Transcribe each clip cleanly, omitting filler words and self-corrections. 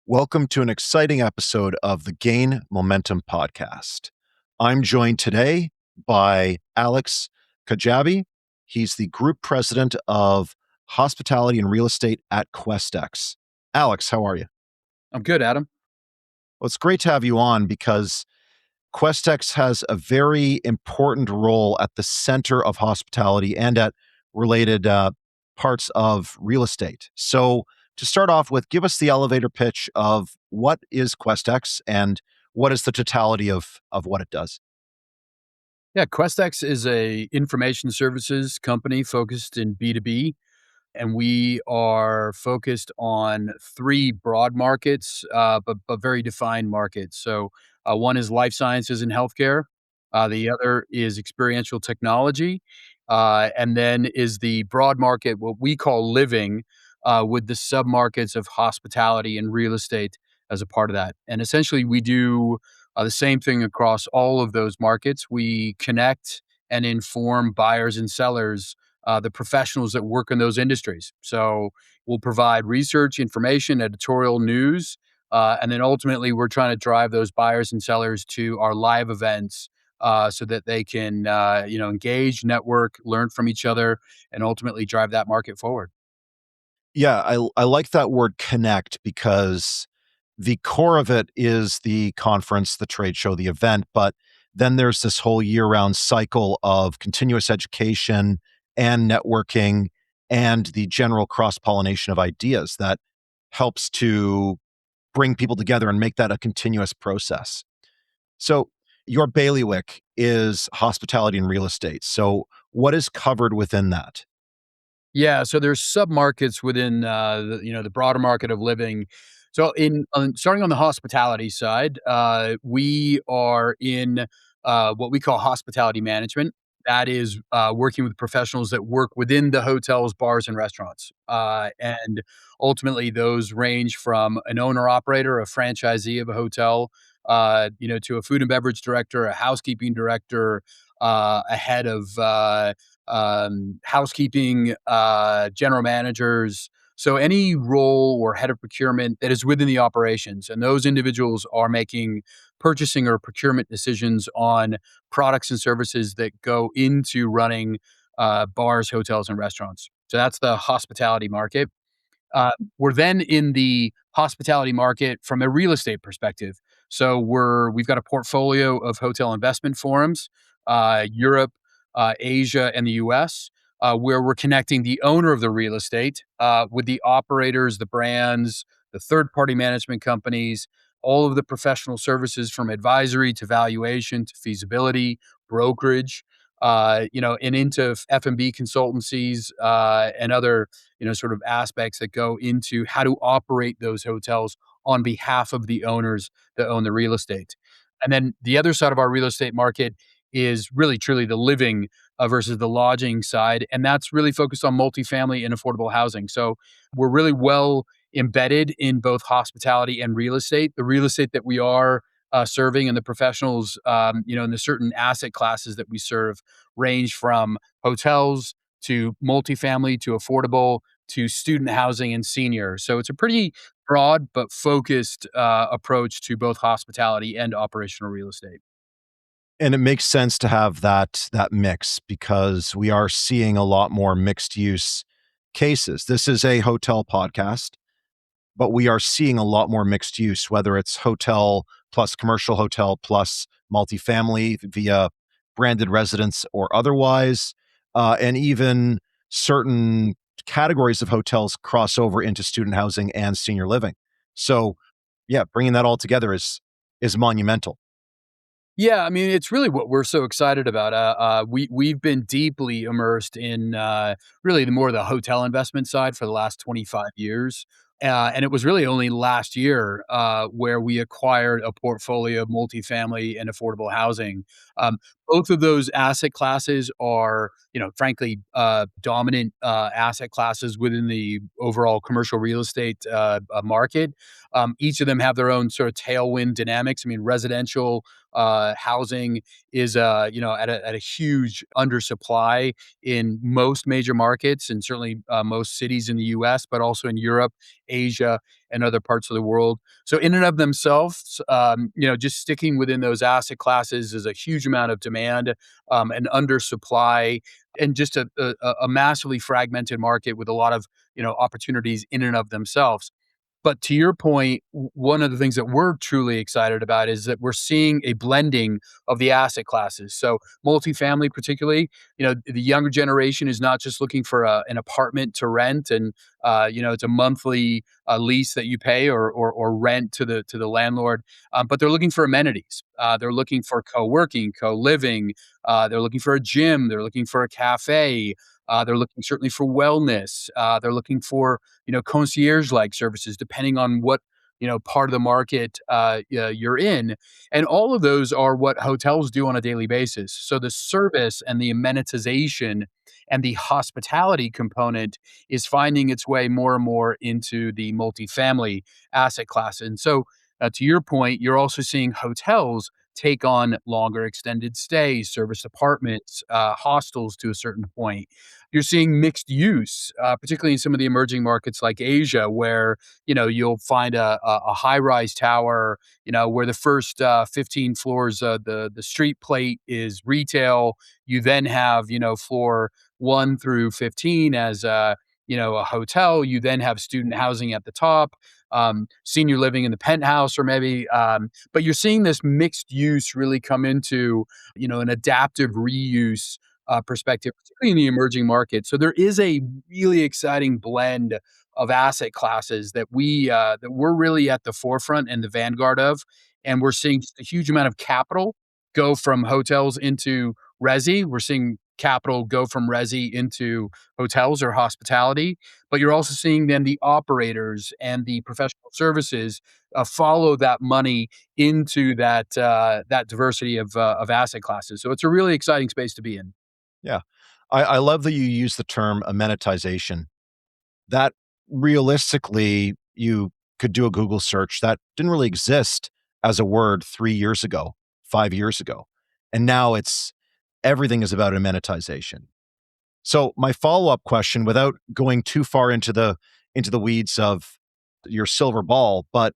Welcome to an exciting episode of the Gain Momentum podcast. I'm joined today by Alex Khajavi. He's the group president of hospitality and real estate at Questex. Alex, how are you? I'm good, Adam. Well, it's great to have you on because Questex has a very important role at the center of hospitality and at related parts of real estate. So, to start off with, give us the elevator pitch of what is Questex and what is the totality of what it does. Yeah, Questex is a information services company focused in B2B, and we are focused on three broad markets, but very defined markets. So, one is life sciences and healthcare. The other is experiential technology, and then is the broad market, what we call living, with the submarkets of hospitality and real estate as a part of that. And essentially, we do the same thing across all of those markets. We connect and inform buyers and sellers, the professionals that work in those industries. So we'll provide research, information, editorial news, and then ultimately we're trying to drive those buyers and sellers to our live events so that they can, engage, network, learn from each other, and ultimately drive that market forward. Yeah, I like that word connect because the core of it is the conference, the trade show, the event, but then there's this whole year-round cycle of continuous education and networking and the general cross-pollination of ideas that helps to bring people together and make that a continuous process. So, your bailiwick is hospitality and real estate. So, what is covered within that? Yeah, so there's submarkets within the broader market of living. So starting on the hospitality side, we are in what we call hospitality management. That is working with professionals that work within the hotels, bars, and restaurants. And ultimately, those range from an owner operator, a franchisee of a hotel, to a food and beverage director, a housekeeping director, a head of housekeeping, general managers. So any role or head of procurement that is within the operations, and those individuals are making purchasing or procurement decisions on products and services that go into running bars, hotels, and restaurants. So that's the hospitality market. We're then in the hospitality market from a real estate perspective. So we've got a portfolio of hotel investment forums, Europe, Asia, and the U.S., where we're connecting the owner of the real estate with the operators, the brands, the third-party management companies, all of the professional services from advisory to valuation to feasibility, brokerage, and into F&B consultancies and other sort of aspects that go into how to operate those hotels on behalf of the owners that own the real estate. And then the other side of our real estate market is really truly the living versus the lodging side. And that's really focused on multifamily and affordable housing. So we're really well embedded in both hospitality and real estate. The real estate that we are serving and the professionals, and the certain asset classes that we serve range from hotels to multifamily to affordable to student housing and senior. So it's a pretty broad but focused approach to both hospitality and operational real estate. And it makes sense to have that mix because we are seeing a lot more mixed use cases. This is a hotel podcast, but we are seeing a lot more mixed use, whether it's hotel plus commercial hotel plus multifamily via branded residence or otherwise, and even certain categories of hotels cross over into student housing and senior living. So, yeah, bringing that all together is monumental. Yeah, I mean, it's really what we're so excited about. We've been deeply immersed in really the more the hotel investment side for the last 25 years. And it was really only last year where we acquired a portfolio of multifamily and affordable housing. Um, Both of those asset classes are, frankly, dominant asset classes within the overall commercial real estate market. Each of them have their own sort of tailwind dynamics. I mean, residential Housing is, at a huge undersupply in most major markets and certainly most cities in the U.S., but also in Europe, Asia, and other parts of the world. So, in and of themselves, just sticking within those asset classes is a huge amount of demand, and undersupply, and just a massively fragmented market with a lot of opportunities in and of themselves. But to your point, one of the things that we're truly excited about is that we're seeing a blending of the asset classes. So multifamily, particularly, the younger generation is not just looking for an apartment to rent, and it's a monthly lease that you pay, or rent to the landlord, but they're looking for amenities. They're looking for co-working, co-living. They're looking for a gym. They're looking for a cafe. They're looking certainly for wellness. They're looking for concierge-like services, depending on what part of the market you're in, and all of those are what hotels do on a daily basis. So the service and the amenitization and the hospitality component is finding its way more and more into the multifamily asset class. And so, to your point, you're also seeing hotels take on longer extended stays, service apartments, hostels to a certain point. You're seeing mixed use, particularly in some of the emerging markets like Asia, where you'll find a high rise tower, where the first 15 floors, the street plate is retail. You then have floor 1 through 15 as a hotel. You then have student housing at the top, senior living in the penthouse, or maybe. But you're seeing this mixed use really come into an adaptive reuse perspective, particularly in the emerging market. So there is a really exciting blend of asset classes that we're really at the forefront and the vanguard of, and we're seeing just a huge amount of capital go from hotels into resi. We're seeing capital go from resi into hotels or hospitality, but you're also seeing then the operators and the professional services follow that money into that diversity of asset classes. So it's a really exciting space to be in. Yeah. I love that you use the term amenitization. That realistically, you could do a Google search that didn't really exist as a word 3 years ago, 5 years ago. And now everything is about amenitization. So my follow-up question, without going too far into the weeds of your silver ball, but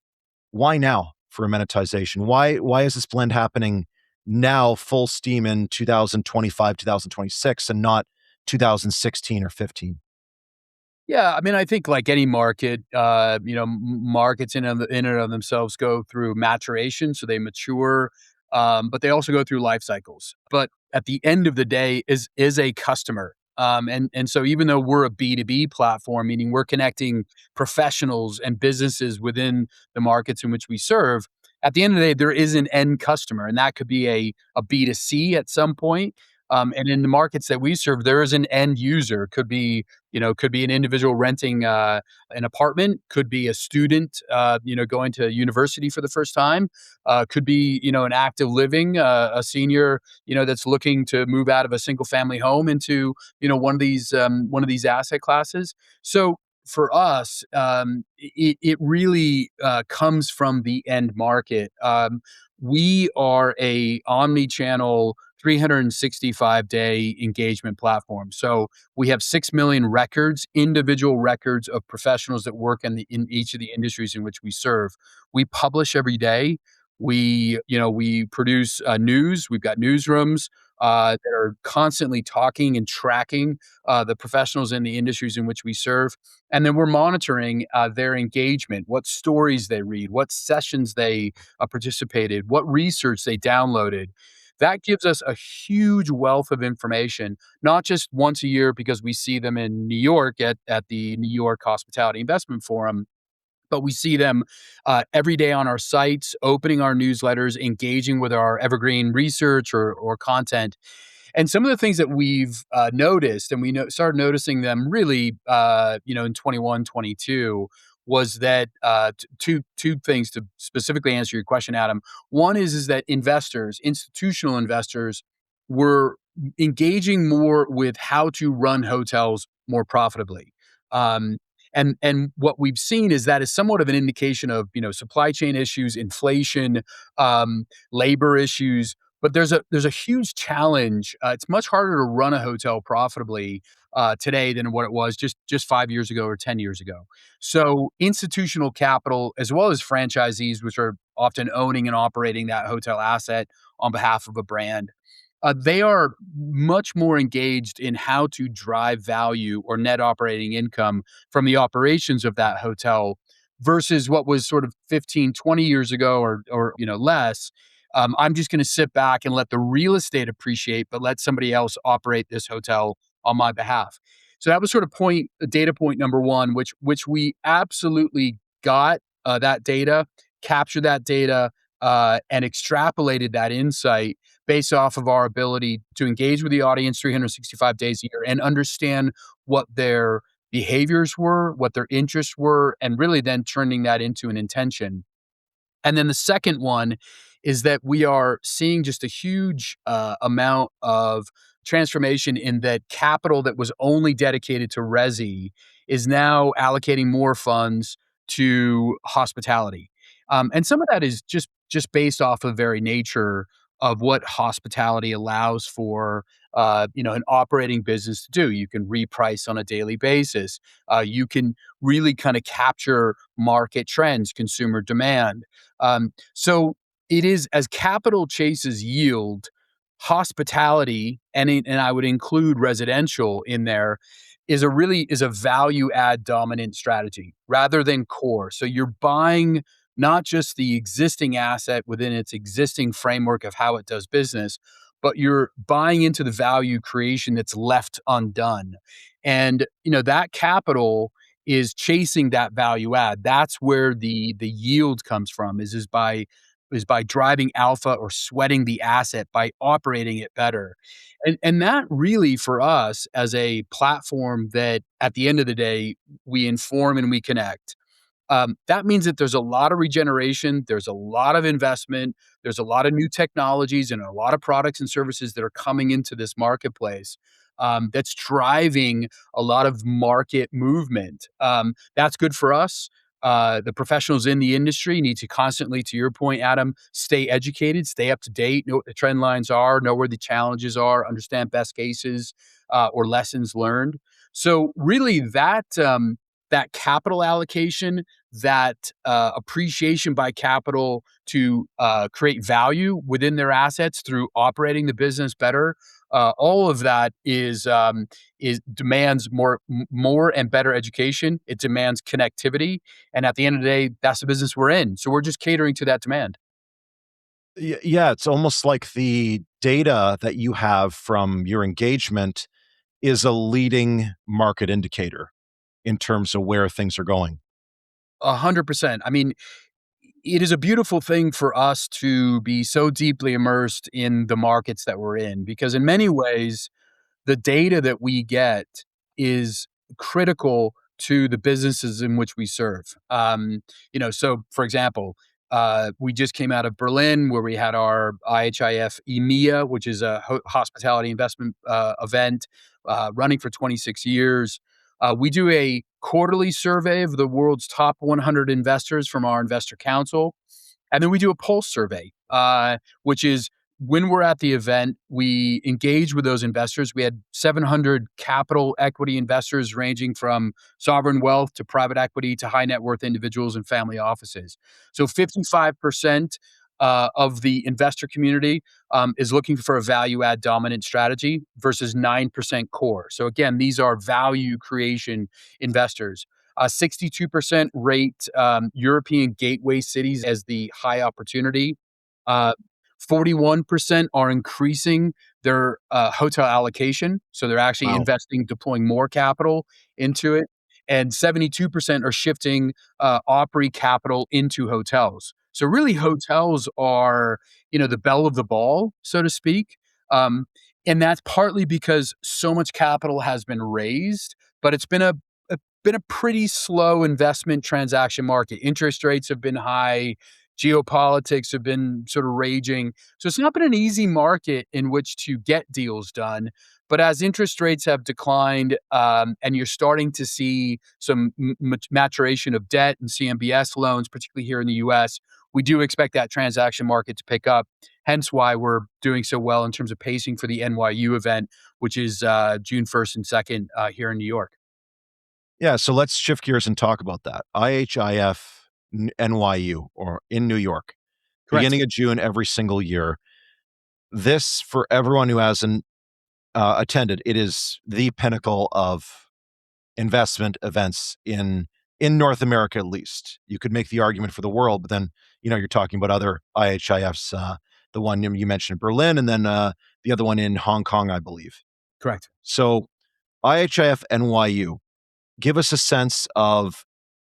why now for amenitization? Why is this blend happening now full steam in 2025, 2026 and not 2016 or 15? Yeah, I mean, I think like any market, markets in and of themselves go through maturation, so they mature, but they also go through life cycles. But at the end of the day, is a customer, and so even though we're a B2B platform, meaning we're connecting professionals and businesses within the markets in which we serve, at the end of the day, there is an end customer, and that could be a B2C at some point. And in the markets that we serve, there is an end user. Could be an individual renting an apartment, could be a student, going to university for the first time, could be, an active living, a senior, that's looking to move out of a single family home into, one of these asset classes. So for us, it really comes from the end market. We are a omni-channel 365-day engagement platform. So we have 6 million records, individual records of professionals that work in each of the industries in which we serve. We publish every day. We produce news. We've got newsrooms that are constantly talking and tracking the professionals in the industries in which we serve. And then we're monitoring their engagement, what stories they read, what sessions they participated, what research they downloaded. That gives us a huge wealth of information, not just once a year because we see them in New York at the New York Hospitality Investment Forum, but we see them every day on our sites, opening our newsletters, engaging with our evergreen research or content. And some of the things that we've noticed, and started noticing them really, in 21, 22, was that two things to specifically answer your question, Adam. One is that investors, institutional investors, were engaging more with how to run hotels more profitably. Um, And what we've seen is that is somewhat of an indication of, supply chain issues, inflation, labor issues. But there's a huge challenge. It's much harder to run a hotel profitably today than what it was just 5 years ago or 10 years ago. So institutional capital, as well as franchisees, which are often owning and operating that hotel asset on behalf of a brand, they are much more engaged in how to drive value or net operating income from the operations of that hotel versus what was sort of 15, 20 years ago or less. I'm just going to sit back and let the real estate appreciate, but let somebody else operate this hotel on my behalf. So that was sort of data point number one, which we absolutely got that data, captured that data, and extrapolated that insight based off of our ability to engage with the audience 365 days a year and understand what their behaviors were, what their interests were, and really then turning that into an intention. And then the second one is that we are seeing just a huge amount of transformation in that capital that was only dedicated to resi is now allocating more funds to hospitality. And some of that is just based off of very nature of what hospitality allows for an operating business to do. You can reprice on a daily basis. You can really kind of capture market trends, consumer demand. So it is as capital chases yield, hospitality, and I would include residential in there, is a value add dominant strategy rather than core. So you're buying not just the existing asset within its existing framework of how it does business, but you're buying into the value creation that's left undone. And that capital is chasing that value add. That's where the yield comes from is by driving alpha or sweating the asset by operating it better. And that really for us as a platform that at the end of the day we inform and we connect, that means that there's a lot of regeneration, there's a lot of investment, there's a lot of new technologies and a lot of products and services that are coming into this marketplace. That's driving a lot of market movement. That's good for us. The professionals in the industry need to constantly, to your point, Adam, stay educated, stay up to date, know what the trend lines are, know where the challenges are, understand best cases or lessons learned. So really, that capital allocation, that appreciation by capital to create value within their assets through operating the business better. All of that is demands more and better education. It demands connectivity, and at the end of the day, that's the business we're in. So we're just catering to that demand. Yeah, it's almost like the data that you have from your engagement is a leading market indicator in terms of where things are going. 100%. I mean, it is a beautiful thing for us to be so deeply immersed in the markets that we're in because in many ways the data that we get is critical to the businesses in which we serve. So for example, we just came out of Berlin where we had our IHIF EMEA, which is a hospitality investment event running for 26 years. We do a quarterly survey of the world's top 100 investors from our investor council. And then we do a pulse survey, which is when we're at the event, we engage with those investors. We had 700 capital equity investors ranging from sovereign wealth to private equity to high net worth individuals and family offices. So 55% of the investor community is looking for a value add dominant strategy versus 9% core. So again, these are value creation investors. 62% rate European gateway cities as the high opportunity. Uh, 41% are increasing their hotel allocation. So they're actually Wow. investing, deploying more capital into it. And 72% are shifting Opry capital into hotels. So really, hotels are, the belle of the ball, so to speak. Um, and that's partly because so much capital has been raised, but it's been a pretty slow investment transaction market. Interest rates have been high. Geopolitics have been sort of raging. So it's not been an easy market in which to get deals done. But as interest rates have declined, and you're starting to see some maturation of debt and CMBS loans, particularly here in the US, we do expect that transaction market to pick up. Hence why we're doing so well in terms of pacing for the NYU event, which is June 1st and 2nd here in New York. Yeah, so let's shift gears and talk about that. IHIF NYU, or in New York, Correct. beginning of June every single year. This, for everyone who hasn't attended, it is the pinnacle of investment events in North America, at least. You could make the argument for the world, but then you're talking about other IHIFs. The one you mentioned in Berlin, and then the other one in Hong Kong, I believe. Correct. So IHIF NYU, give us a sense of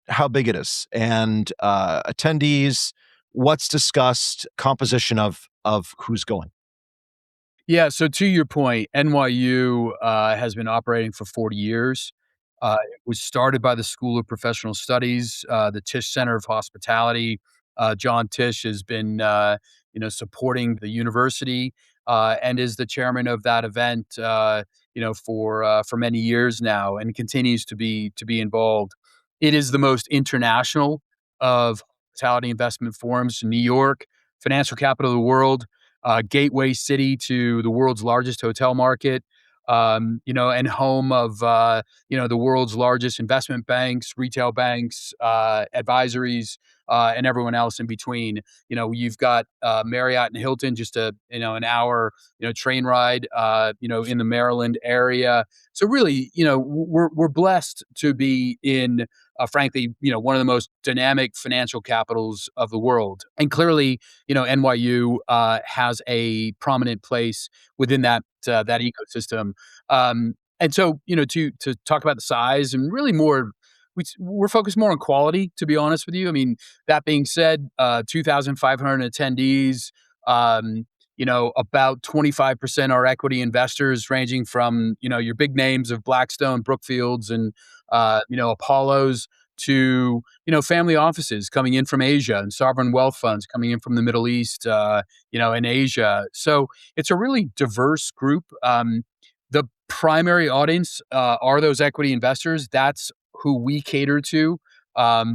how big it is and attendees, what's discussed, composition of who's going. Yeah, so to your point, NYU has been operating for 40 years. It was started by the School of Professional Studies, the Tisch Center of Hospitality. John Tisch has been, supporting the university and is the chairman of that event, for many years now, and continues to be involved. It is the most international of hospitality investment forums. New York, financial capital of the world, gateway city to the world's largest hotel market, and home of the world's largest investment banks, retail banks, advisories, and everyone else in between. You've got Marriott and Hilton, just an hour train ride, in the Maryland area. So really, we're blessed to be in. Frankly, one of the most dynamic financial capitals of the world, and clearly, NYU has a prominent place within that ecosystem. And so, to talk about the size and really more, we're focused more on quality. To be honest with you, I mean, that being said, 2,500 attendees. About 25% are equity investors, ranging from your big names of Blackstone, Brookfields, and Apollos, to family offices coming in from Asia, and sovereign wealth funds coming in from the Middle East, and Asia. So it's a really diverse group. The primary audience are those equity investors. That's who we cater to.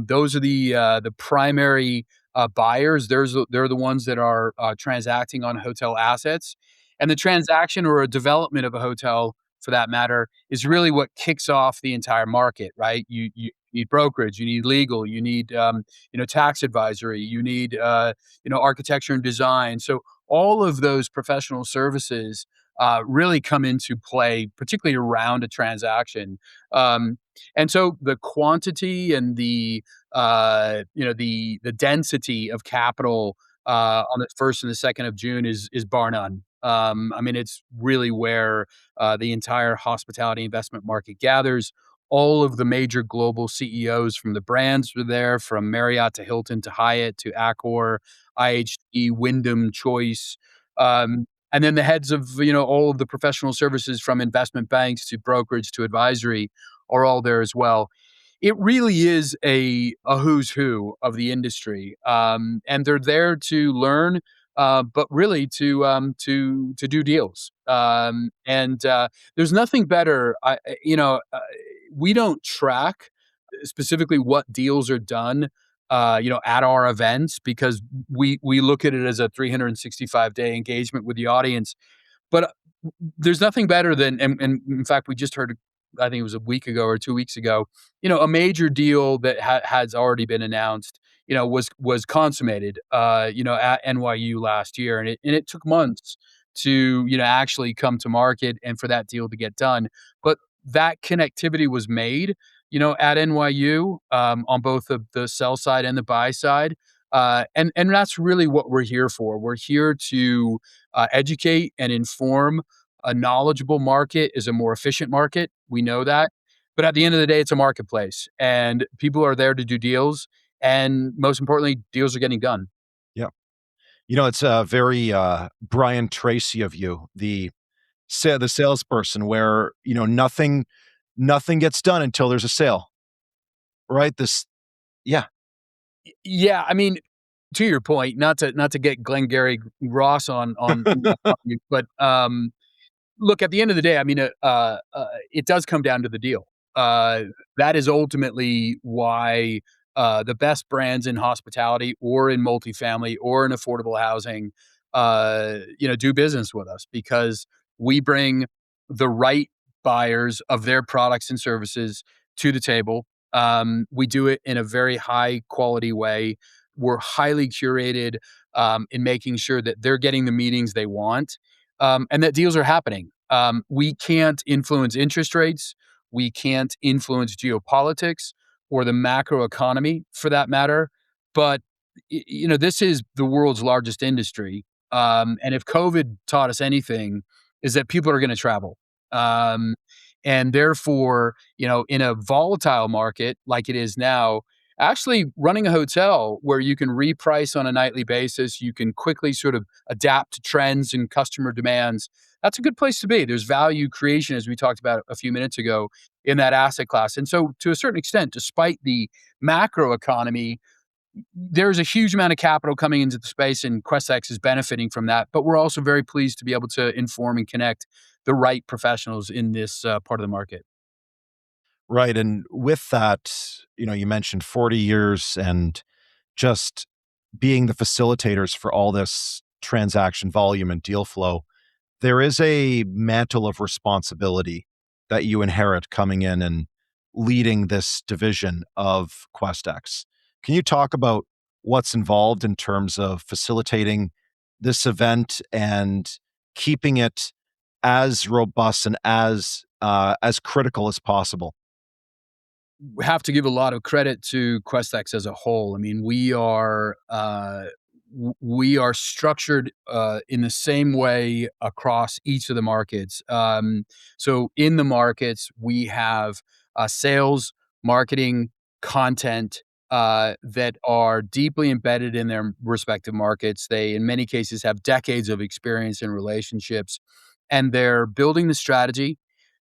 Those are the primary buyers. They're the ones that are transacting on hotel assets, and the transaction or a development of a hotel, for that matter, is really what kicks off the entire market. Right? You need brokerage, you need legal, you need tax advisory, you need architecture and design. So all of those professional services really come into play, particularly around a transaction. Um, and so the quantity and the density of capital on the 1st and the 2nd of June is bar none. I mean, it's really where the entire hospitality investment market gathers. All of the major global CEOs from the brands were there, from Marriott to Hilton to Hyatt to Accor, IHG, Wyndham, Choice. And then the heads of all of the professional services, from investment banks to brokerage to advisory, are all there as well. It really is a who's who of the industry, and they're there to learn, but really to do deals. And there's nothing better. We don't track specifically what deals are done, at our events, because we look at it as a 365-day engagement with the audience. But there's nothing better than, and in fact, we just heard, I think it was a week ago or 2 weeks ago, a major deal that has already been announced, was consummated, at NYU last year, and it took months to actually come to market and for that deal to get done. But that connectivity was made, at NYU, on both the sell side and the buy side. And that's really what we're here for. We're here to educate and inform. A knowledgeable market is a more efficient market. We know that. But at the end of the day, it's a marketplace, and people are there to do deals. And most importantly, deals are getting done. Yeah. It's very Brian Tracy of you, the salesperson, where nothing gets done until there's a sale, right? Yeah, Yeah, I mean, to your point, not to get Glengarry Ross on you, but Look, at the end of the day, I mean, it does come down to the deal. Uh, that is ultimately why the best brands in hospitality or in multifamily or in affordable housing, do business with us because we bring the right buyers of their products and services to the table. We do it in a very high quality way. We're highly curated in making sure that they're getting the meetings they want and that deals are happening. We can't influence interest rates. We can't influence geopolitics or the macro economy for that matter. But this is the world's largest industry. And if COVID taught us anything, is that people are going to travel. Um, and therefore, in a volatile market like it is now, actually running a hotel where you can reprice on a nightly basis, you can quickly sort of adapt to trends and customer demands. That's a good place to be. There's value creation, as we talked about a few minutes ago, in that asset class. And so, to a certain extent, despite the macro economy, there's a huge amount of capital coming into the space, and Questex is benefiting from that. But we're also very pleased to be able to inform and connect the right professionals in this part of the market. Right. And with that, you mentioned 40 years and just being the facilitators for all this transaction volume and deal flow. There is a mantle of responsibility that you inherit coming in and leading this division of Questex. Can you talk about what's involved in terms of facilitating this event and keeping it as robust and as critical as possible? Have to give a lot of credit to Questex as a whole. I mean, we are structured in the same way across each of the markets. So in the markets, we have sales, marketing, content that are deeply embedded in their respective markets. They, in many cases, have decades of experience in relationships, and they're building the strategy.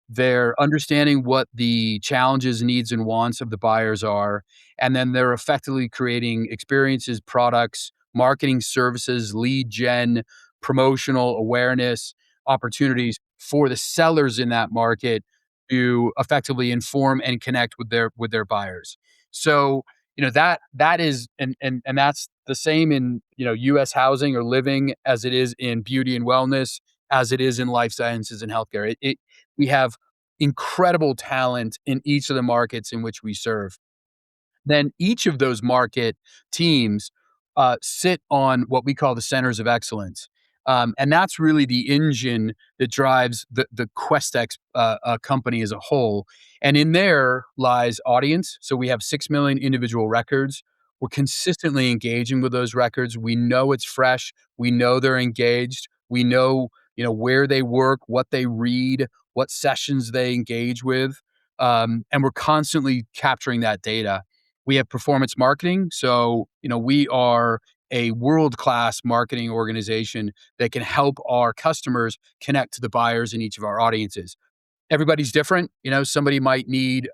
They're understanding what the challenges, needs, and wants of the buyers are, and then they're effectively creating experiences, products, marketing services, lead gen, promotional awareness opportunities for the sellers in that market to effectively inform and connect with their buyers. So, that is and that's the same in, US housing or living as it is in beauty and wellness, as it is in life sciences and healthcare. We have incredible talent in each of the markets in which we serve. Then each of those market teams sit on what we call the centers of excellence. And that's really the engine that drives the Questex company as a whole. And in there lies audience. So we have 6 million individual records. We're consistently engaging with those records. We know it's fresh. We know they're engaged. We know, where they work, what they read, what sessions they engage with. And we're constantly capturing that data. We have performance marketing. So, we are a world-class marketing organization that can help our customers connect to the buyers in each of our audiences. Everybody's different. Somebody might need,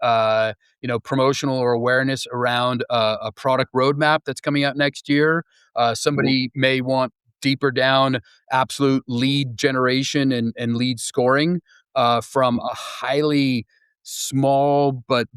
promotional or awareness around a product roadmap that's coming out next year. Somebody may want deeper down absolute lead generation and lead scoring from a highly small but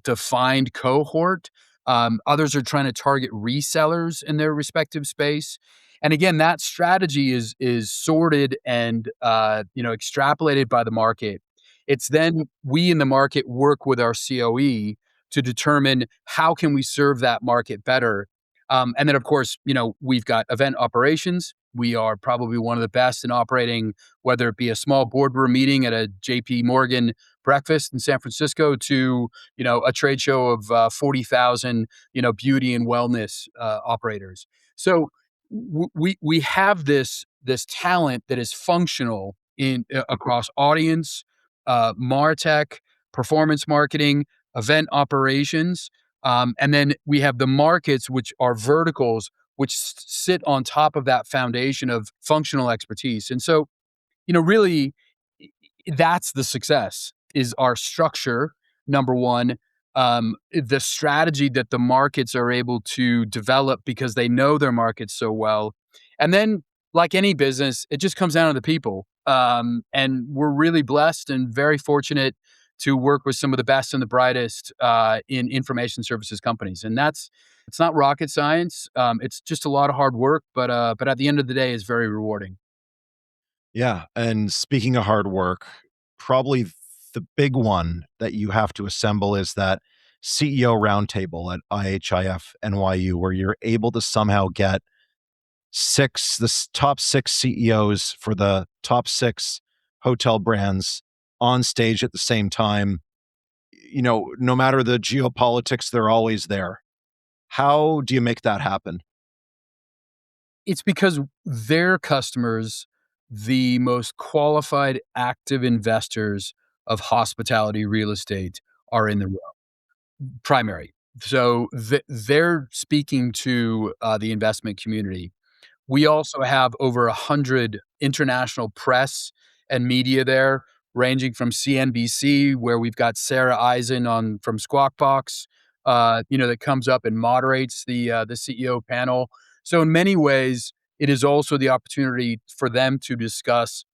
defined cohort. Others are trying to target resellers in their respective space. And again, that strategy is sorted and extrapolated by the market. It's then we in the market work with our COE to determine how can we serve that market better. And then, of course, we've got event operations. We are probably one of the best in operating, whether it be a small boardroom meeting at a JP Morgan breakfast in San Francisco to, a trade show of 40,000, beauty and wellness operators. So we have this talent that is functional in across audience, martech, performance marketing, event operations, and then we have the markets, which are verticals, which sit on top of that foundation of functional expertise. And so, really, that's the success is our structure. Number one, the strategy that the markets are able to develop because they know their markets so well, and then, like any business, it just comes down to the people. And we're really blessed and very fortunate to work with some of the best and the brightest in information services companies. And it's not rocket science. It's just a lot of hard work, but at the end of the day, it's very rewarding. Yeah, and speaking of hard work, probably the big one that you have to assemble is that CEO roundtable at IHIF NYU, where you're able to somehow get top 6 CEOs for the top 6 hotel brands on stage at the same time. No matter the geopolitics, they're always there. How do you make that happen? It's because their customers, the most qualified active investors of hospitality real estate, are in the room. Primary. So they're speaking to the investment community. We also have over 100 international press and media there, ranging from CNBC, where we've got Sarah Eisen on from Squawk Box, that comes up and moderates the CEO panel. So in many ways, it is also the opportunity for them to discuss,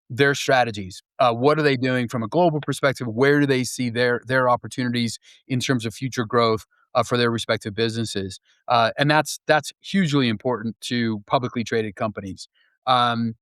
their strategies. What are they doing from a global perspective? Where do they see their opportunities in terms of future growth for their respective businesses? And that's hugely important to publicly traded companies. Um,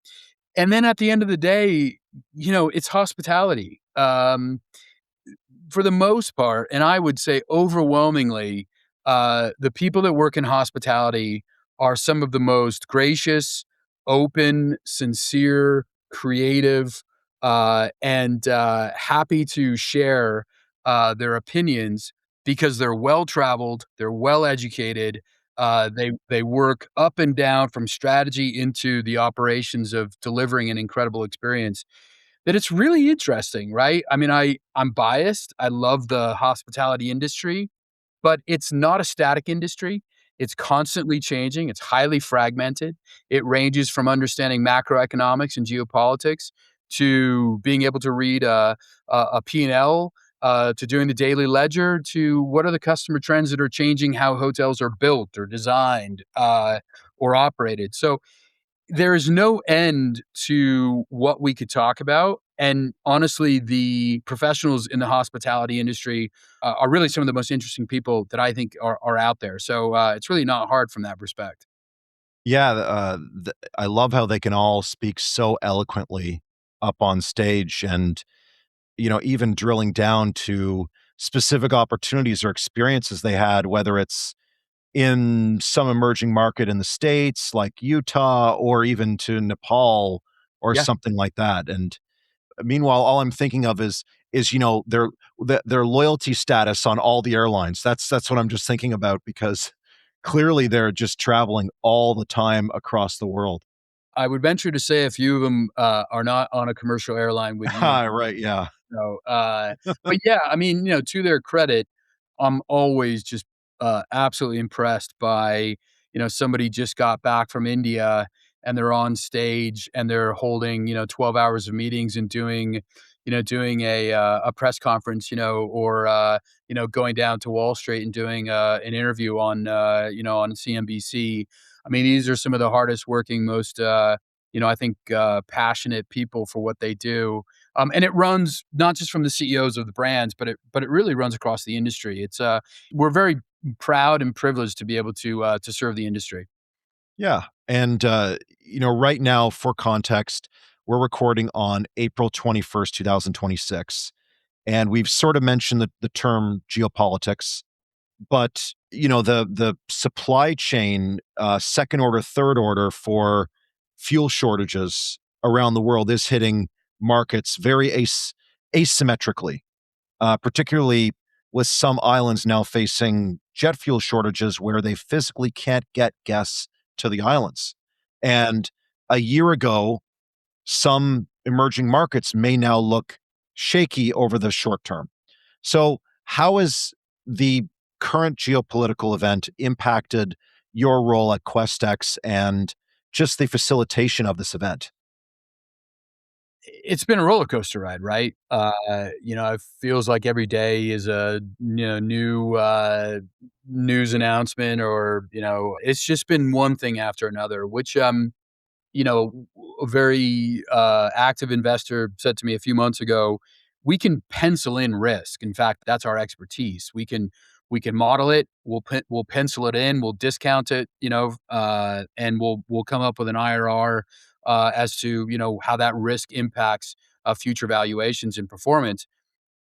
and then at the end of the day, it's hospitality. For the most part, and I would say overwhelmingly, the people that work in hospitality are some of the most gracious, open, sincere, creative, and happy to share their opinions because they're well traveled, they're well educated. They work up and down from strategy into the operations of delivering an incredible experience that it's really interesting, right? I mean, I'm biased. I love the hospitality industry, but it's not a static industry. It's constantly changing. It's highly fragmented. It ranges from understanding macroeconomics and geopolitics to being able to read a P&L, to doing the daily ledger, to what are the customer trends that are changing how hotels are built or designed or operated. So there is no end to what we could talk about. And honestly, the professionals in the hospitality industry are really some of the most interesting people that I think are out there. So it's really not hard from that respect. Yeah, I love how they can all speak so eloquently up on stage and, even drilling down to specific opportunities or experiences they had, whether it's in some emerging market in the States like Utah or even to Nepal or Yeah. something like that. And meanwhile, all I'm thinking of is their loyalty status on all the airlines. That's what I'm just thinking about because clearly they're just traveling all the time across the world. I would venture to say a few of them are not on a commercial airline with you. Right, yeah. So, but yeah, I mean, to their credit, I'm always just absolutely impressed by, somebody just got back from India and they're on stage and they're holding, 12 hours of meetings and doing a press conference, or going down to Wall Street and doing an interview on CNBC. I mean, these are some of the hardest working, most I think passionate people for what they do, and it runs not just from the CEOs of the brands, but it really runs across the industry. We're very proud and privileged to be able to serve the industry. Yeah, and, right now, for context, we're recording on April 21st, 2026, and we've sort of mentioned the term geopolitics. But, the supply chain, second order, third order for fuel shortages around the world is hitting markets very asymmetrically, particularly with some islands now facing jet fuel shortages where they physically can't get guests to the islands. And a year ago, some emerging markets may now look shaky over the short term. So, how has the current geopolitical event impacted your role at Questex and just the facilitation of this event? It's been a roller coaster ride, right? It feels like every day is a new news announcement, or it's just been one thing after another, which a very active investor said to me a few months ago, we can pencil in risk. In fact, that's our expertise. We can model it. We'll pencil it in. We'll discount it. And we'll come up with an IRR as to how that risk impacts future valuations and performance.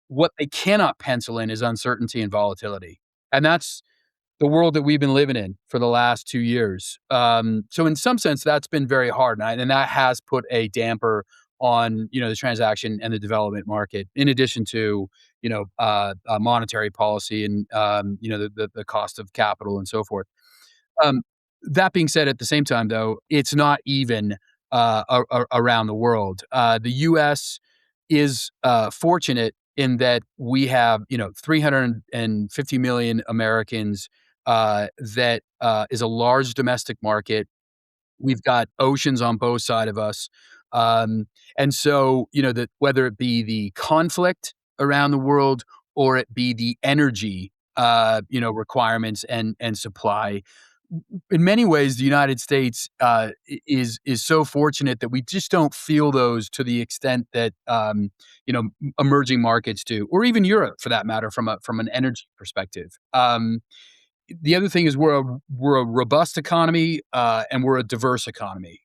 What they cannot pencil in is uncertainty and volatility, and that's the world that we've been living in for the last 2 years. So in some sense, that's been very hard, and that has put a damper on, the transaction and the development market, in addition to, monetary policy and, the cost of capital and so forth. Um, that being said, at the same time, though, it's not even around the world. The U.S. is fortunate in that we have 350 million Americans. That is a large domestic market. We've got oceans on both side of us. Um, and so, that whether it be the conflict around the world or it be the energy, requirements and supply, in many ways, the United States is so fortunate that we just don't feel those to the extent that emerging markets do, or even Europe, for that matter, from an energy perspective. The other thing is we're a robust economy, and we're a diverse economy.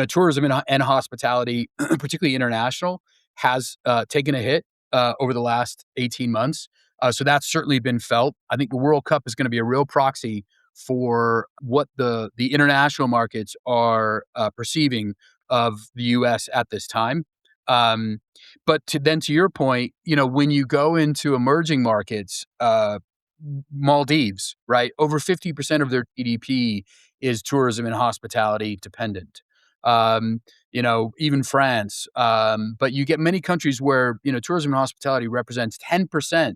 Tourism and hospitality, particularly international, has taken a hit over the last 18 months. So that's certainly been felt. I think the World Cup is going to be a real proxy for what the international markets are perceiving of the U.S. at this time. Um, but to your point, when you go into emerging markets, Maldives, right? Over 50% of their GDP is tourism and hospitality dependent. Even France. But you get many countries where, tourism and hospitality represents 10%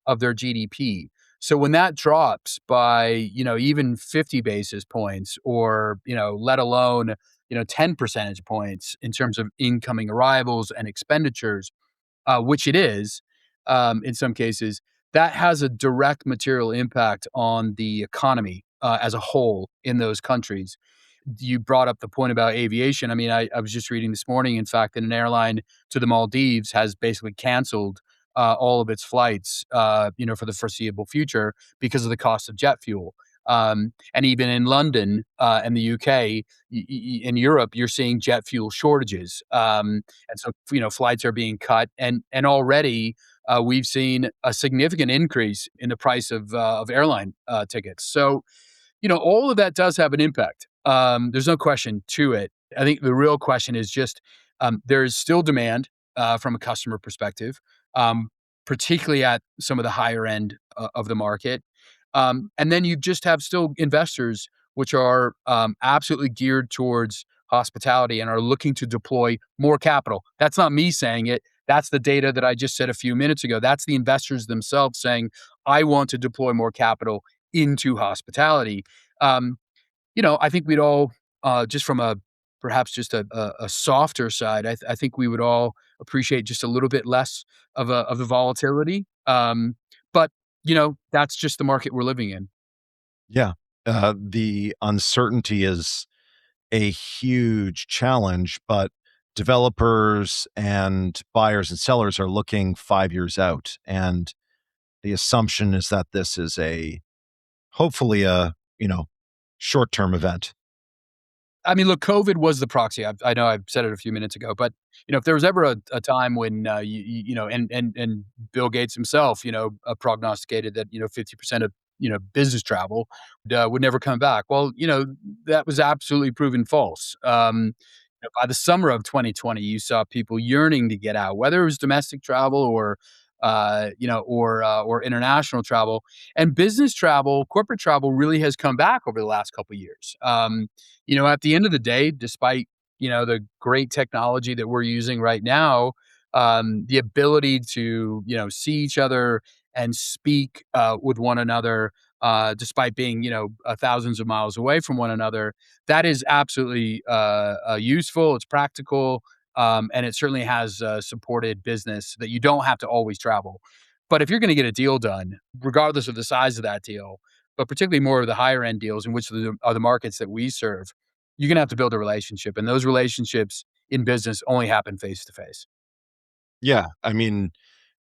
of their GDP. So when that drops by, even 50 basis points or, let alone, 10 percentage points in terms of incoming arrivals and expenditures, which it is, in some cases, that has a direct material impact on the economy as a whole in those countries. You brought up the point about aviation. I mean, I was just reading this morning, in fact, that an airline to the Maldives has basically canceled all of its flights, for the foreseeable future because of the cost of jet fuel. And even in London and the UK, in Europe, you're seeing jet fuel shortages. And so, flights are being cut, and already we've seen a significant increase in the price of airline tickets. So, all of that does have an impact. There's no question to it. I think the real question is just there is still demand from a customer perspective, um, particularly at some of the higher end of the market. And then you just have still investors which are absolutely geared towards hospitality and are looking to deploy more capital. That's not me saying it. That's the data that I just said a few minutes ago. That's the investors themselves saying, I want to deploy more capital into hospitality. Um, I think we'd all, just from a perhaps just a softer side, I think we would all appreciate just a little bit less of the volatility. But that's just the market we're living in. Yeah. The uncertainty is a huge challenge, but developers and buyers and sellers are looking 5 years out. And the assumption is that this is hopefully short-term event. I mean, look, COVID was the proxy. I know I said it a few minutes ago, but if there was ever a time when and Bill Gates himself, prognosticated that 50% of business travel would never come back. Well, that was absolutely proven false. By the summer of 2020, you saw people yearning to get out, whether it was domestic travel or international travel, and business travel, corporate travel really has come back over the last couple of years. At the end of the day, despite, the great technology that we're using right now, the ability to, see each other and speak with one another, despite being, thousands of miles away from one another, that is absolutely useful. It's practical. And it certainly has supported business that you don't have to always travel. But if you're going to get a deal done, regardless of the size of that deal, but particularly more of the higher end deals in which are the markets that we serve, you're going to have to build a relationship. And those relationships in business only happen face to face. Yeah, I mean,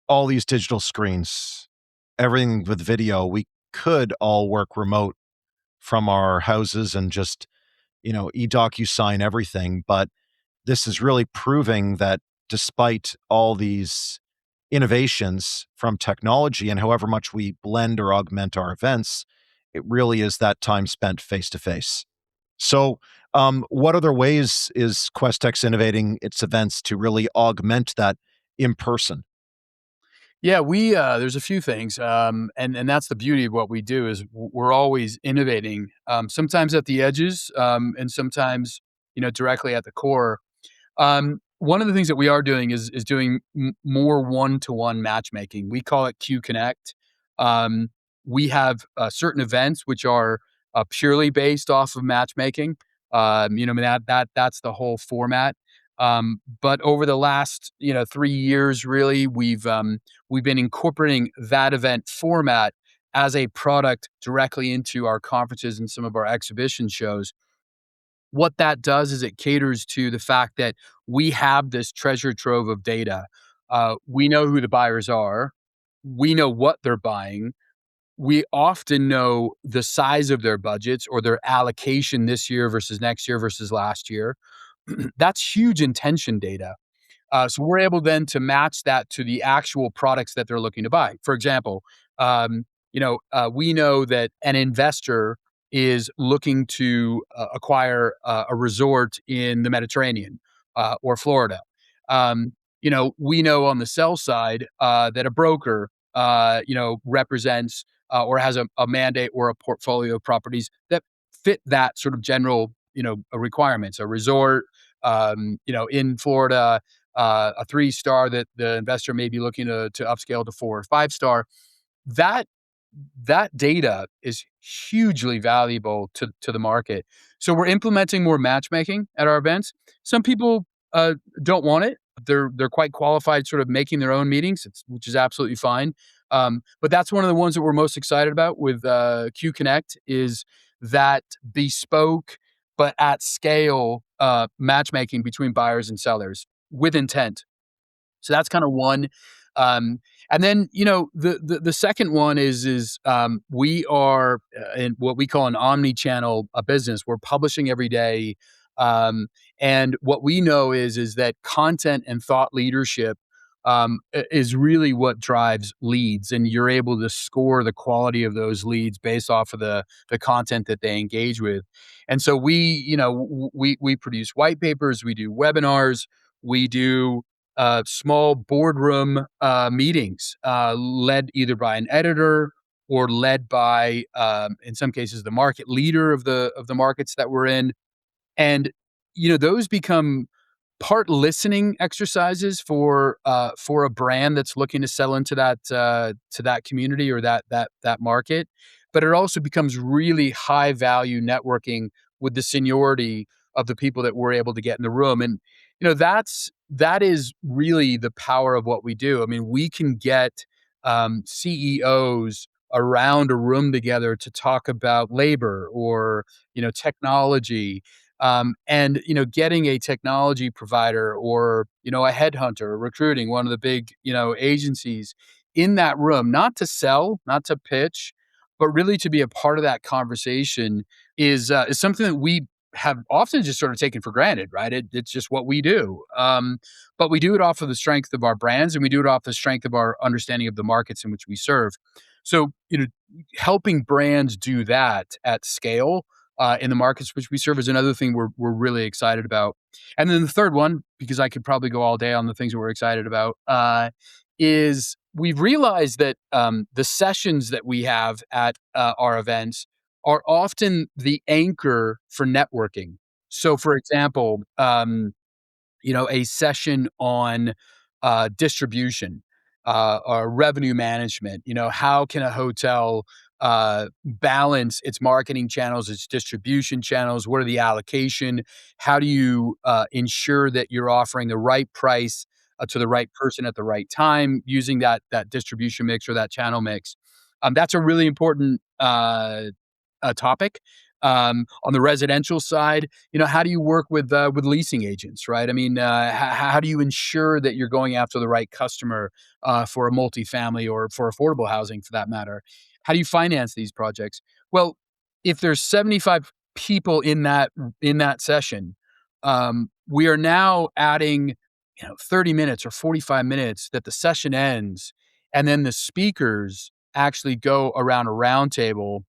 all these digital screens, everything with video, we could all work remote from our houses and just, e-DocuSign everything, but this is really proving that despite all these innovations from technology and however much we blend or augment our events, it really is that time spent face to face. So, what other ways is Questex innovating its events to really augment that in person? Yeah, we there's a few things, and that's the beauty of what we do is we're always innovating. Sometimes at the edges, and sometimes directly at the core. One of the things that we are doing is doing more one-to-one matchmaking. We call it Q Connect. Um, we have certain events which are purely based off of matchmaking. I mean, that's the whole format. But over the last 3 years, really, we've been incorporating that event format as a product directly into our conferences and some of our exhibition shows. What that does is it caters to the fact that we have this treasure trove of data. We know who the buyers are. We know what they're buying. We often know the size of their budgets or their allocation this year versus next year versus last year. That's huge intention data. So we're able then to match that to the actual products that they're looking to buy. For example, we know that an investor is looking to acquire a resort in the Mediterranean or Florida. We know on the sell side that a broker, represents or has a mandate or a portfolio of properties that fit that sort of general, requirements. A resort, in Florida, a 3-star that the investor may be looking to upscale to 4 or 5-star. That that data is hugely valuable to the market. So we're implementing more matchmaking at our events. Some people don't want it. They're quite qualified, sort of making their own meetings, which is absolutely fine. But that's one of the ones that we're most excited about with Q Connect is that bespoke but at scale matchmaking between buyers and sellers with intent. So that's kind of one. And then the second one is we are in what we call an omni-channel business. We're publishing every day, and what we know is that content and thought leadership is really what drives leads, and you're able to score the quality of those leads based off of the content that they engage with. And so we produce white papers, we do webinars, we do small boardroom meetings led either by an editor or led by, in some cases, the market leader of the markets that we're in. And those become part listening exercises for a brand that's looking to sell into that community or that market. But it also becomes really high value networking with the seniority of the people that we're able to get in the room. And that is really the power of what we do. I mean, we can get CEOs around a room together to talk about labor or technology, and getting a technology provider or a headhunter recruiting one of the big agencies in that room, not to sell, not to pitch, but really to be a part of that conversation is something that we have often just sort of taken for granted, right? It's just what we do. But we do it off of the strength of our brands, and we do it off the strength of our understanding of the markets in which we serve. So, helping brands do that at scale in the markets which we serve is another thing we're really excited about. And then the third one, because I could probably go all day on the things that we're excited about, is we've realized that the sessions that we have at our events are often the anchor for networking. So, for example, a session on distribution or revenue management. How can a hotel balance its marketing channels, its distribution channels? What are the allocation? How do you ensure that you're offering the right price to the right person at the right time using that distribution mix or that channel mix? That's a really important topic. On the residential side, how do you work with leasing agents, right? I mean, how do you ensure that you're going after the right customer for a multifamily or for affordable housing, for that matter? How do you finance these projects? Well, if there's 75 people in that session, we are now adding 30 minutes or 45 minutes that the session ends, and then the speakers actually go around a round table,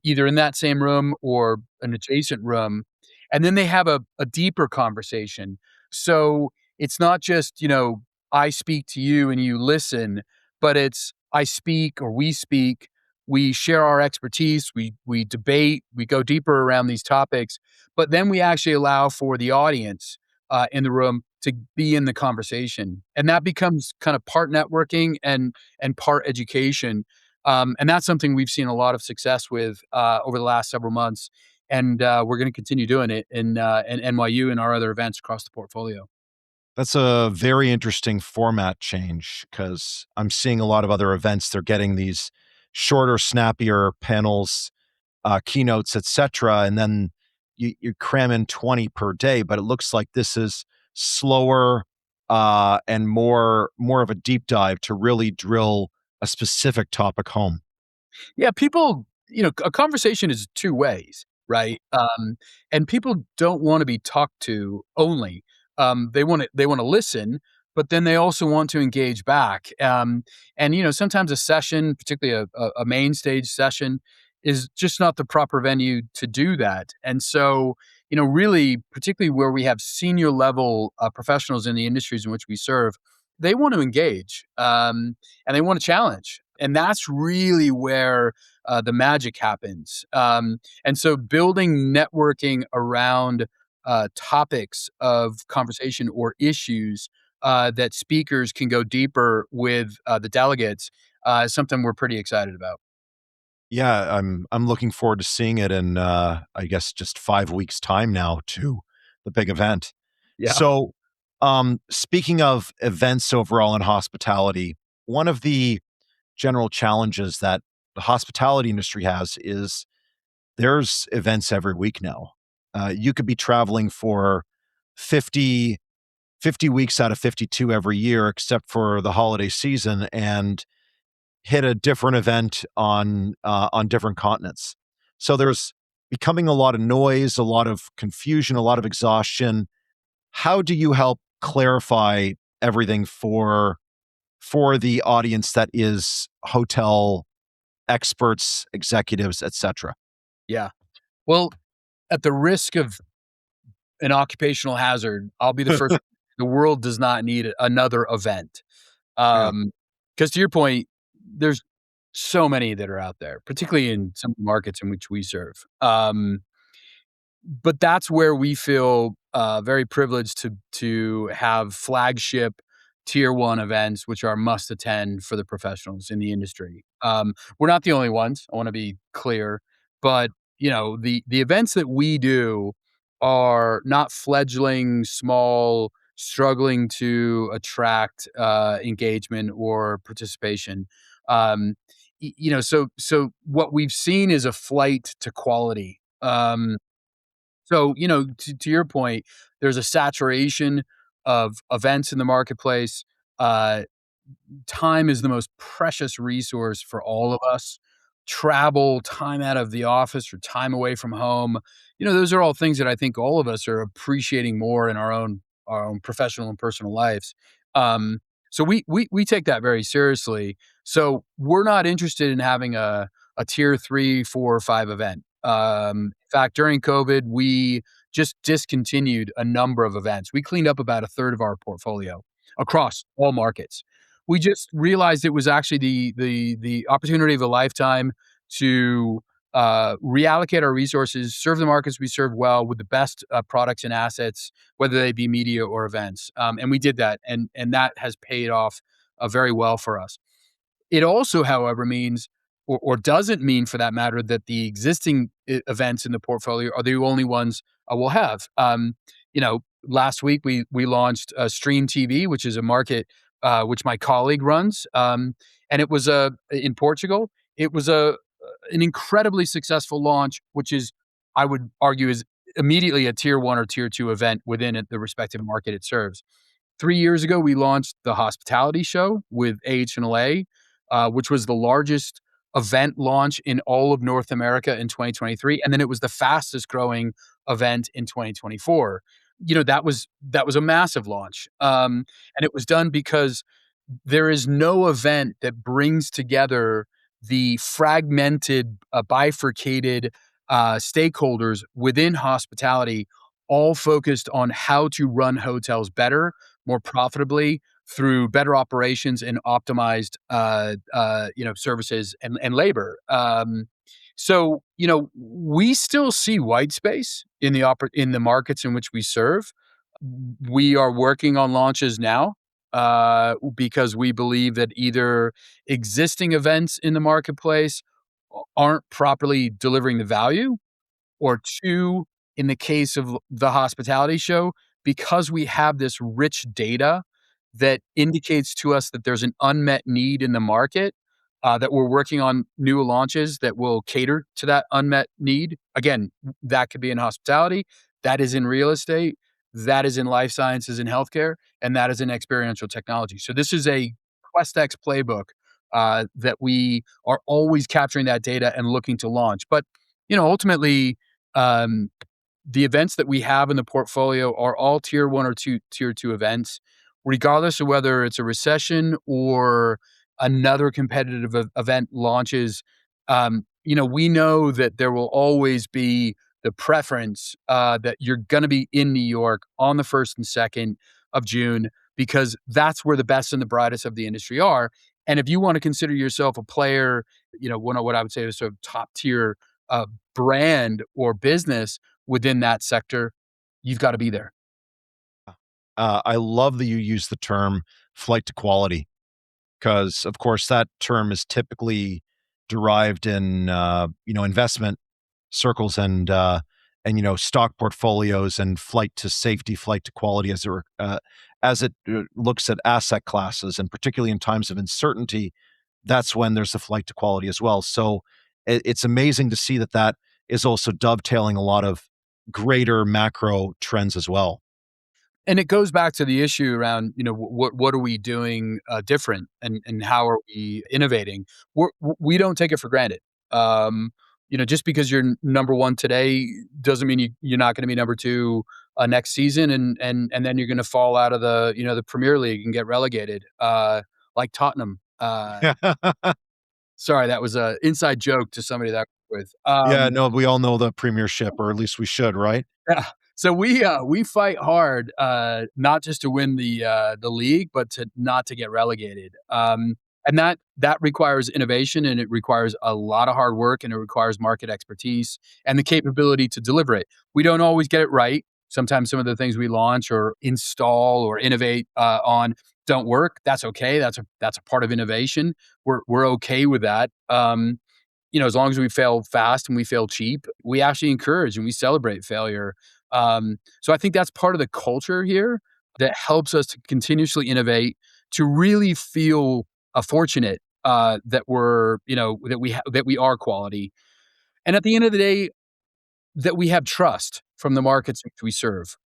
either in that same room or an adjacent room, and then they have a deeper conversation. So it's not just, I speak to you and you listen, but it's I speak or we speak, we share our expertise, we debate, we go deeper around these topics, but then we actually allow for the audience in the room to be in the conversation, and that becomes kind of part networking and part education. And that's something we've seen a lot of success with over the last several months, and we're going to continue doing it in NYU and our other events across the portfolio. That's a very interesting format change because I'm seeing a lot of other events. They're getting these shorter, snappier panels, keynotes, etc., and then you cram in 20 per day. But it looks like this is slower and more of a deep dive to really drill a specific topic home. Yeah, people, a conversation is two ways, right? And people don't want to be talked to only. They want to listen, but then they also want to engage back. And sometimes a session, particularly a main stage session, is just not the proper venue to do that. And so, really, particularly where we have senior level professionals in the industries in which we serve, they want to engage. And they want to challenge. And that's really where the magic happens. And so building networking around topics of conversation or issues that speakers can go deeper with the delegates is something we're pretty excited about. Yeah, I'm looking forward to seeing it in I guess just 5 weeks time now to the big event. Yeah. So, speaking of events overall in hospitality, one of the general challenges that the hospitality industry has is there's events every week now. You could be traveling for 50 50 weeks out of 52 every year, except for the holiday season, and hit a different event on different continents. So there's becoming a lot of noise, a lot of confusion, a lot of exhaustion. How do you help clarify everything for the audience that is hotel experts, executives, etc.? Yeah. Well, at the risk of an occupational hazard, I'll be the first. The world does not need another event. Yeah. Because to your point, there's so many that are out there, particularly in some of the markets in which we serve. But that's where we feel very privileged to have flagship tier one events, which are must attend for the professionals in the industry. We're not the only ones. I want to be clear, but the events that we do are not fledgling, small, struggling to attract engagement or participation. So what we've seen is a flight to quality. So, to your point, there's a saturation of events in the marketplace. Uh, Time is the most precious resource for all of us. Travel, time out of the office or time away from home, those are all things that I think all of us are appreciating more in our own professional and personal lives. Um, so we take that very seriously. So we're not interested in having a tier 3, 4, or 5 event. In fact, during COVID, we just discontinued a number of events. We cleaned up about a third of our portfolio across all markets. We just realized it was actually the opportunity of a lifetime to reallocate our resources, serve the markets we serve well with the best products and assets, whether they be media or events. And we did that, and that has paid off very well for us. It also, however, means or doesn't mean for that matter that the existing events in the portfolio are the only ones we'll have. Last week we launched Stream TV, which is a market which my colleague runs, and it was in Portugal. It was an incredibly successful launch, which is I would argue is immediately a tier 1 or tier 2 event within the respective market it serves. 3 years ago, we launched the hospitality show with AHNLA, which was the largest event launch in all of North America in 2023, and then it was the fastest growing event in 2024. That was a massive launch, and it was done because there is no event that brings together the fragmented, bifurcated, stakeholders within hospitality, all focused on how to run hotels better, more profitably through better operations and optimized, services and labor. We still see white space in the markets in which we serve. We are working on launches now, because we believe that either existing events in the marketplace aren't properly delivering the value, or 2, in the case of the hospitality show, because we have this rich data that indicates to us that there's an unmet need in the market, that we're working on new launches that will cater to that unmet need. Again, that could be in hospitality, that is in real estate, that is in life sciences and healthcare, and that is in experiential technology. So this is a Questex playbook, that we are always capturing that data and looking to launch. But, ultimately, um, the events that we have in the portfolio are all tier 1 or tier 2 events, regardless of whether it's a recession or another competitive event launches. We know that there will always be the preference, that you're gonna be in New York on the 1st and 2nd of June, because that's where the best and the brightest of the industry are. And if you wanna consider yourself a player, one of what I would say is sort of top tier, uh, brand or business within that sector, you've gotta be there. I love that you use the term flight to quality because, of course, that term is typically derived in investment circles and stock portfolios and flight to safety, flight to quality as it looks at asset classes, and particularly in times of uncertainty, that's when there's a flight to quality as well. So it's amazing to see that that is also dovetailing a lot of greater macro trends as well. And it goes back to the issue around, what are we doing, different, and how are we innovating? We don't take it for granted. Just because you're number 1 today doesn't mean you're not gonna be number 2, next season, and then you're gonna fall out of the Premier League and get relegated, like Tottenham. Sorry, that was a inside joke to somebody that I'm with. Yeah, no, we all know the premiership, or at least we should, right? Yeah. So we fight hard, not just to win the league, but to not to get relegated. And that requires innovation, and it requires a lot of hard work, and it requires market expertise and the capability to deliver it. We don't always get it right. Sometimes some of the things we launch or install or innovate, on don't work. That's okay. That's a part of innovation. We're okay with that. As long as we fail fast and we fail cheap, we actually encourage and we celebrate failure. So I think that's part of the culture here that helps us to continuously innovate, to really feel fortunate, that that we are quality. And at the end of the day, that we have trust from the markets which we serve.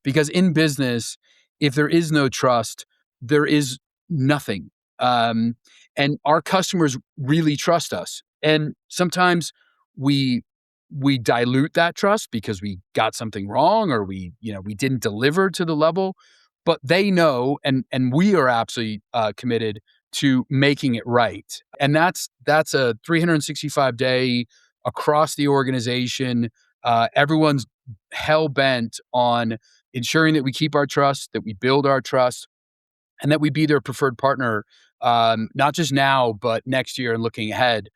Because in business, if there is no trust, there is nothing. Um, and our customers really trust us. And sometimes we we dilute that trust because we got something wrong, or we didn't deliver to the level. But they know, and we are absolutely, committed to making it right. And that's a 365-day across the organization. Everyone's hell bent on ensuring that we keep our trust, that we build our trust, and that we be their preferred partner, not just now, but next year and looking ahead.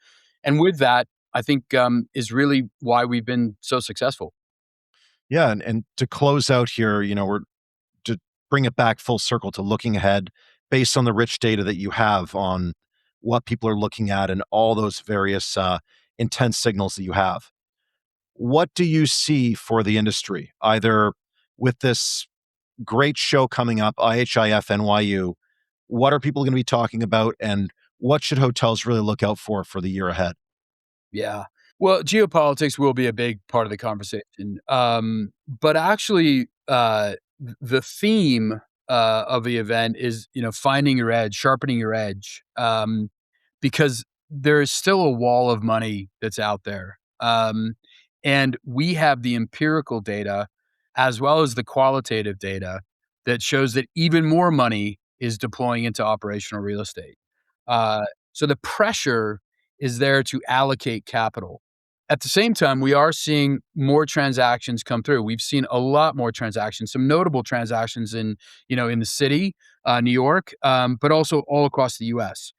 And with that, I think, is really why we've been so successful. Yeah, and to close out here, we're to bring it back full circle to looking ahead based on the rich data that you have on what people are looking at and all those various intense signals that you have. What do you see for the industry, either with this great show coming up, IHIF NYU? What are people going to be talking about, and what should hotels really look out for the year ahead? Yeah. Well, geopolitics will be a big part of the conversation. But actually, the theme of the event is, finding your edge, sharpening your edge, because there is still a wall of money that's out there. And we have the empirical data as well as the qualitative data that shows that even more money is deploying into operational real estate. So the pressure is there to allocate capital. At the same time, we are seeing more transactions come through. We've seen a lot more transactions, some notable transactions in the city, New York, but also all across the US.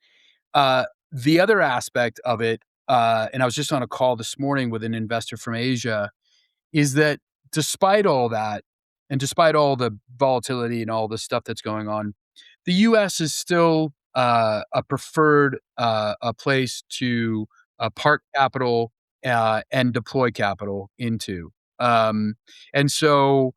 The other aspect of it, and I was just on a call this morning with an investor from Asia, is that despite all that, and despite all the volatility and all the stuff that's going on, the US is still a preferred a place to park capital and deploy capital into. Um, and so,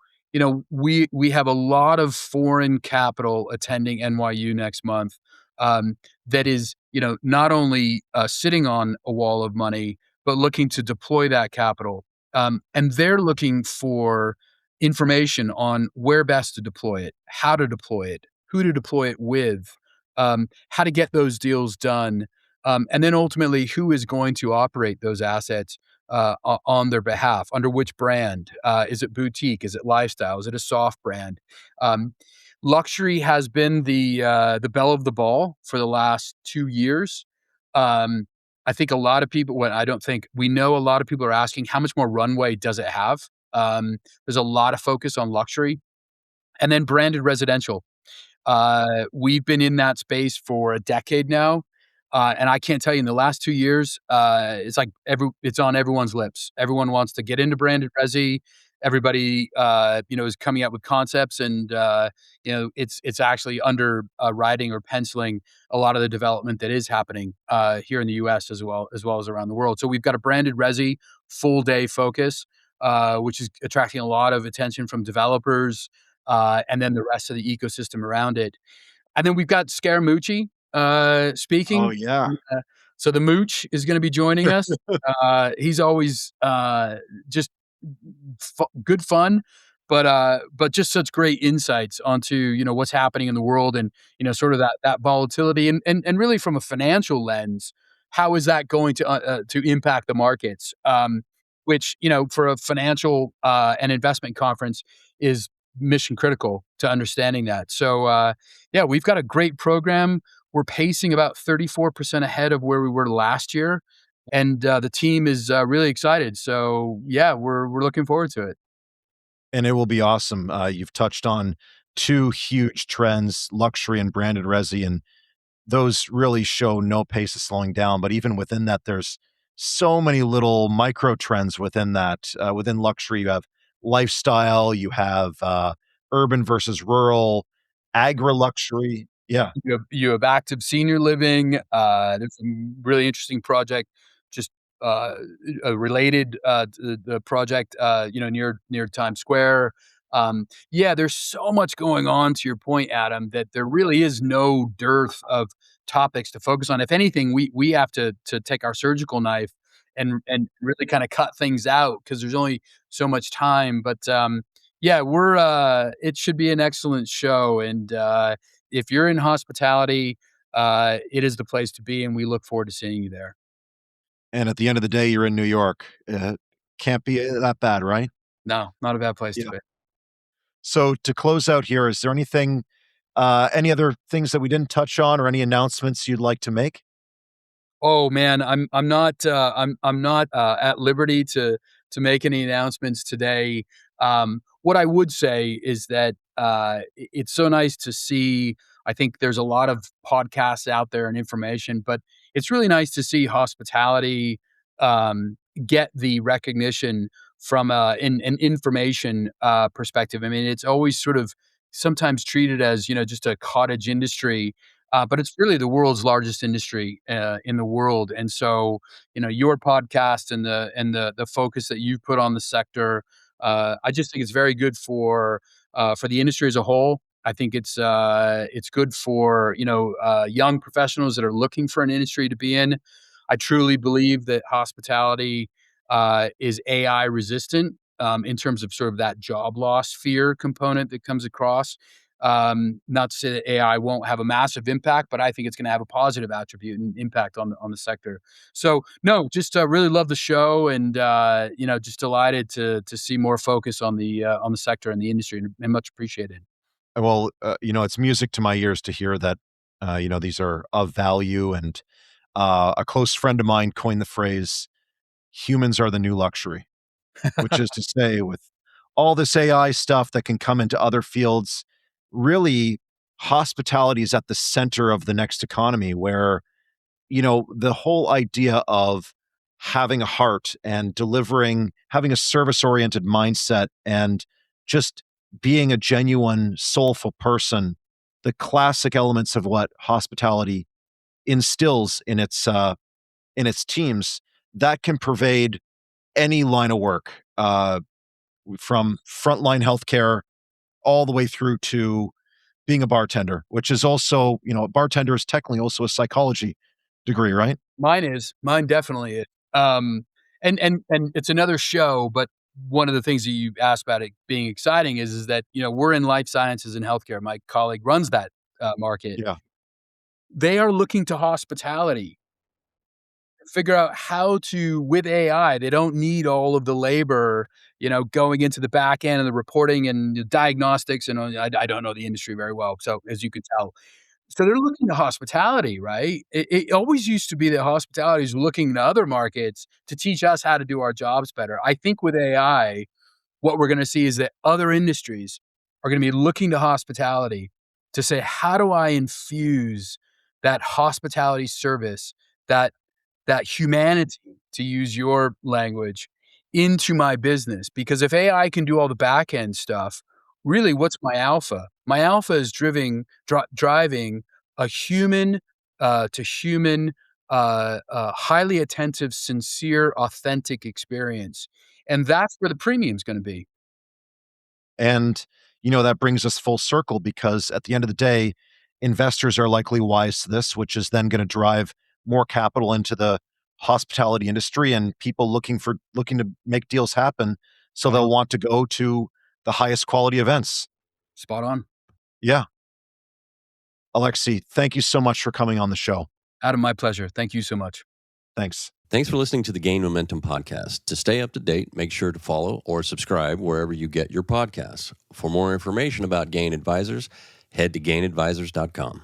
we have a lot of foreign capital attending NYU next month. That is, not only sitting on a wall of money, but looking to deploy that capital. And they're looking for information on where best to deploy it, how to deploy it, who to deploy it with, how to get those deals done, and then ultimately who is going to operate those assets on their behalf, under which brand. Is it boutique? Is it lifestyle? Is it a soft brand? Um, Luxury has been the belle of the ball for the last 2 years. Um, I think a lot of people, well, I don't think we know, a lot of people are asking how much more runway does it have? There's a lot of focus on luxury, and then branded residential. We've been in that space for a decade now, and I can't tell you, in the last 2 years, it's like it's on everyone's lips. Everyone wants to get into branded resi. Everybody, is coming out with concepts, and it's actually under writing or penciling a lot of the development that is happening here in the U.S. as well as around the world. So we've got a branded resi full day focus, which is attracting a lot of attention from developers, and then the rest of the ecosystem around it. And then we've got Scaramucci Oh, speaking. yeah. Uh, so the Mooch is going to be joining us. He's always just good fun, but just such great insights onto what's happening in the world, and sort of that volatility, and really from a financial lens, how is that going to impact the markets? Which for a financial and investment conference is mission critical to understanding that. So, yeah, we've got a great program. We're pacing about 34% ahead of where we were last year, and the team is really excited. So, yeah, we're looking forward to it. And it will be awesome. You've touched on two huge trends, luxury and branded resi, and those really show no pace of slowing down. But even within that, there's so many little micro trends within that. Within luxury, you have lifestyle, you have urban versus rural, agri luxury. Yeah. You have active senior living. There's some really interesting project, just uh, related to the project, near Times Square. Yeah, there's so much going on. To your point, Adam, that there really is no dearth of topics to focus on. If anything, we have to take our surgical knife and really kind of cut things out because there's only so much time. But yeah, we're it should be an excellent show, and if you're in hospitality, it is the place to be, and we look forward to seeing you there. And at the end of the day, you're in New York. Can't be that bad, right? No, not a bad place to Yeah. be. So to close out here, is there anything, any other things that we didn't touch on or any announcements you'd like to make? Oh man, I'm not at liberty to make any announcements today. What I would say is that it's so nice to see. I think there's a lot of podcasts out there and information, but it's really nice to see hospitality get the recognition from an information perspective. I mean, it's always sort of sometimes treated as just a cottage industry, but it's really the world's largest industry in the world. And so, your podcast and the focus that you've put on the sector, I just think it's very good for the industry as a whole. I think it's good for young professionals that are looking for an industry to be in. I truly believe that hospitality is AI resistant in terms of sort of that job loss fear component that comes across. Not to say that AI won't have a massive impact, but I think it's going to have a positive attribute and impact on the sector. So no, just really love the show, and just delighted to see more focus on the sector and the industry, and much appreciated. Well, it's music to my ears to hear that, these are of value. And a close friend of mine coined the phrase, humans are the new luxury, which is to say, with all this AI stuff that can come into other fields, really, hospitality is at the center of the next economy where, the whole idea of having a heart and delivering, having a service oriented mindset and just being a genuine, soulful person, the classic elements of what hospitality instills in its teams, that can pervade any line of work, from frontline healthcare all the way through to being a bartender, which is also, a bartender is technically also a psychology degree, right? Mine definitely is. And it's another show, but one of the things that you asked about it being exciting is that, we're in life sciences and healthcare. My colleague runs that market. Yeah. They are looking to hospitality to figure out how to, with AI, they don't need all of the labor, going into the back end and the reporting and the diagnostics. And I don't know the industry very well. So as you could tell, so they're looking to hospitality, right? It always used to be that hospitality is looking to other markets to teach us how to do our jobs better. I think with AI, what we're gonna see is that other industries are gonna be looking to hospitality to say, "How do I infuse that hospitality service, that that humanity," to use your language, into my business? Because if AI can do all the back end stuff, really, what's my alpha? My alpha is driving a human to human, highly attentive, sincere, authentic experience, and that's where the premium's going to be. And, that brings us full circle because at the end of the day, investors are likely wise to this, which is then going to drive more capital into the hospitality industry and people looking to make deals happen. So Spot they'll on. want to go to the highest quality events. Spot on. Yeah. Alexi, thank you so much for coming on the show. Adam, my pleasure. Thank you so much. Thanks. Thanks for listening to the Gain Momentum podcast. To stay up to date, make sure to follow or subscribe wherever you get your podcasts. For more information about Gain Advisors, head to gainadvisors.com.